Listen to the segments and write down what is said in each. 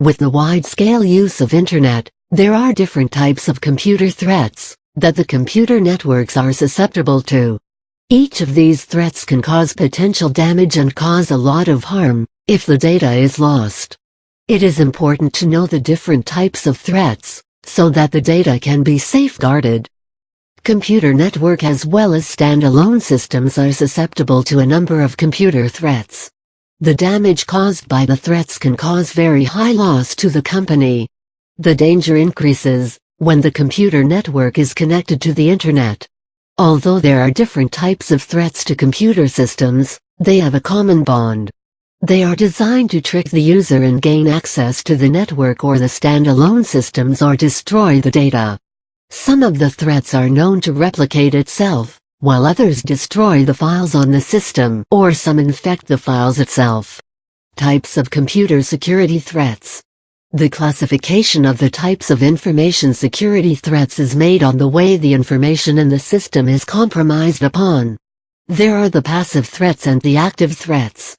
With the wide-scale use of Internet, there are different types of computer threats that the computer networks are susceptible to. Each of these threats can cause potential damage and cause a lot of harm if the data is lost. It is important to know the different types of threats so that the data can be safeguarded. Computer network as well as standalone systems are susceptible to a number of computer threats. The damage caused by the threats can cause very high loss to the company. The danger increases when the computer network is connected to the Internet. Although there are different types of threats to computer systems, they have a common bond. They are designed to trick the user and gain access to the network or the standalone systems or destroy the data. Some of the threats are known to replicate itself, while others destroy the files on the system, or some infect the files itself. Types of computer security threats. The classification of the types of information security threats is made on the way the information in the system is compromised upon. There are the passive threats and the active threats.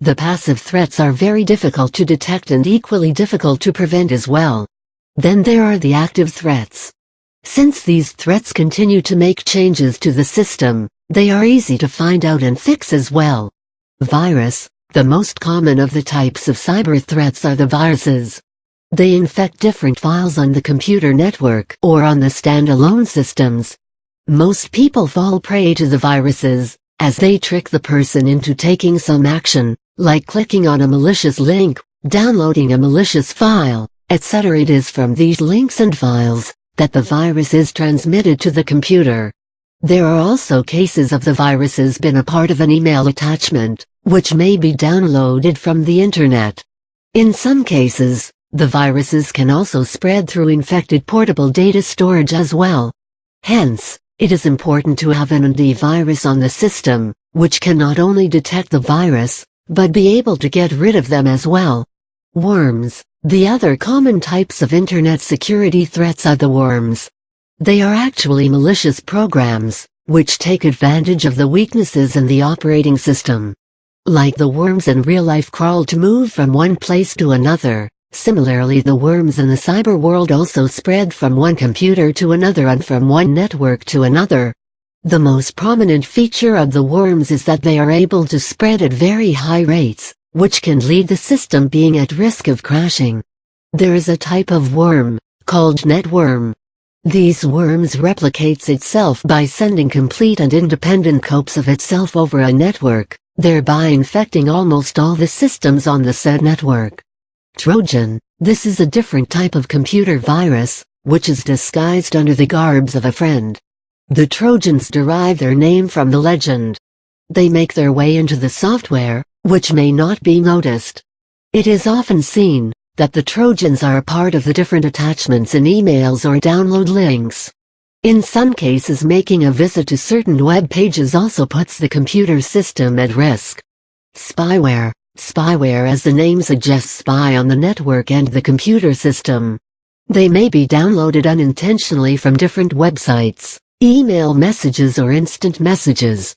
The passive threats are very difficult to detect and equally difficult to prevent as well. Then there are the active threats. Since these threats continue to make changes to the system, they are easy to find out and fix as well. Virus. The most common of the types of cyber threats are the viruses. They infect different files on the computer network or on the standalone systems. Most people fall prey to the viruses, as they trick the person into taking some action, like clicking on a malicious link, downloading a malicious file, etc. It is from these links and files that the virus is transmitted to the computer. There are also cases of the viruses being a part of an email attachment, which may be downloaded from the Internet. In some cases, the viruses can also spread through infected portable data storage as well. Hence, it is important to have an antivirus on the system, which can not only detect the virus, but be able to get rid of them as well. Worms. The other common types of Internet security threats are the worms. They are actually malicious programs, which take advantage of the weaknesses in the operating system. Like the worms in real-life crawl to move from one place to another, similarly the worms in the cyber world also spread from one computer to another and from one network to another. The most prominent feature of the worms is that they are able to spread at very high rates, which can lead the system being at risk of crashing. There is a type of worm, called networm. These worms replicates itself by sending complete and independent copies of itself over a network, thereby infecting almost all the systems on the said network. Trojan. This is a different type of computer virus, which is disguised under the garbs of a friend. The Trojans derive their name from the legend. They make their way into the software, which may not be noticed. It is often seen that the Trojans are a part of the different attachments in emails or download links. In some cases, making a visit to certain web pages also puts the computer system at risk. Spyware. Spyware, as the name suggests, spy on the network and the computer system. They may be downloaded unintentionally from different websites, email messages or instant messages.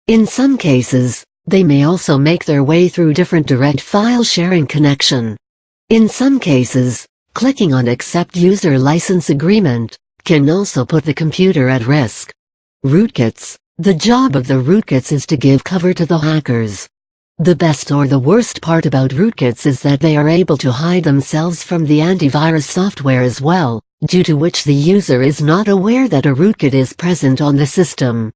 In some cases, they may also make their way through different direct file sharing connection. In some cases, clicking on Accept User License Agreement can also put the computer at risk. Rootkits. The job of the rootkits is to give cover to the hackers. The best or the worst part about rootkits is that they are able to hide themselves from the antivirus software as well, due to which the user is not aware that a rootkit is present on the system.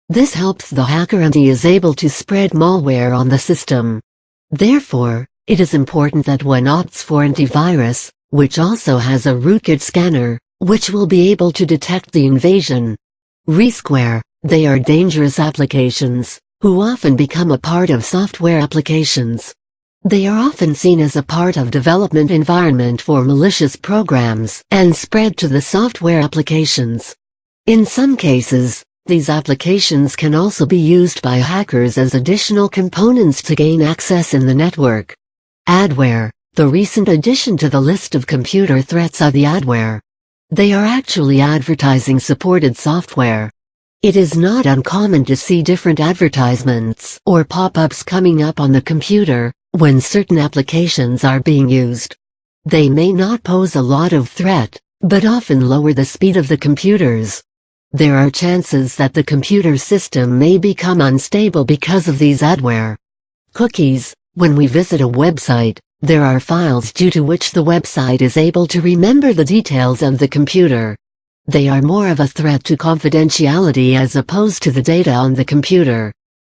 This helps the hacker and he is able to spread malware on the system. Therefore, it is important that one opts for antivirus, which also has a rootkit scanner, which will be able to detect the invasion. Resquare. They are dangerous applications, who often become a part of software applications. They are often seen as a part of development environment for malicious programs and spread to the software applications. In some cases, these applications can also be used by hackers as additional components to gain access in the network. Adware. The recent addition to the list of computer threats are the adware. They are actually advertising-supported software. It is not uncommon to see different advertisements or pop-ups coming up on the computer when certain applications are being used. They may not pose a lot of threat, but often lower the speed of the computers. There are chances that the computer system may become unstable because of these adware. Cookies. When we visit a website, there are files due to which the website is able to remember the details of the computer. They are more of a threat to confidentiality as opposed to the data on the computer.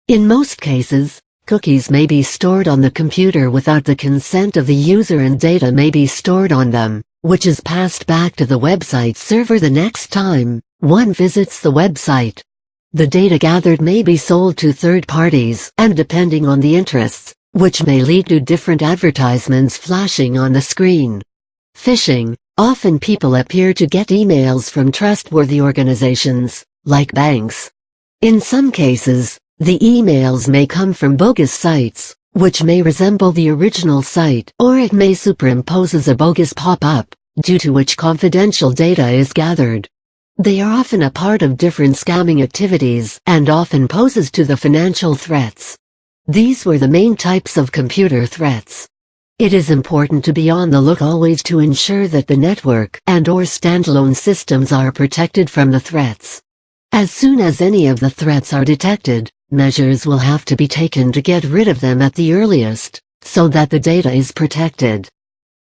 In most cases, cookies may be stored on the computer without the consent of the user and data may be stored on them, which is passed back to the website server the next time one visits the website. The data gathered may be sold to third parties and depending on the interests, which may lead to different advertisements flashing on the screen. Phishing. Often people appear to get emails from trustworthy organizations, like banks. In some cases, the emails may come from bogus sites, which may resemble the original site, or it may superimpose as a bogus pop-up, due to which confidential data is gathered. They are often a part of different scamming activities and often poses to the financial threats. These were the main types of computer threats. It is important to be on the look always to ensure that the network and/or standalone systems are protected from the threats. As soon as any of the threats are detected, measures will have to be taken to get rid of them at the earliest, so that the data is protected.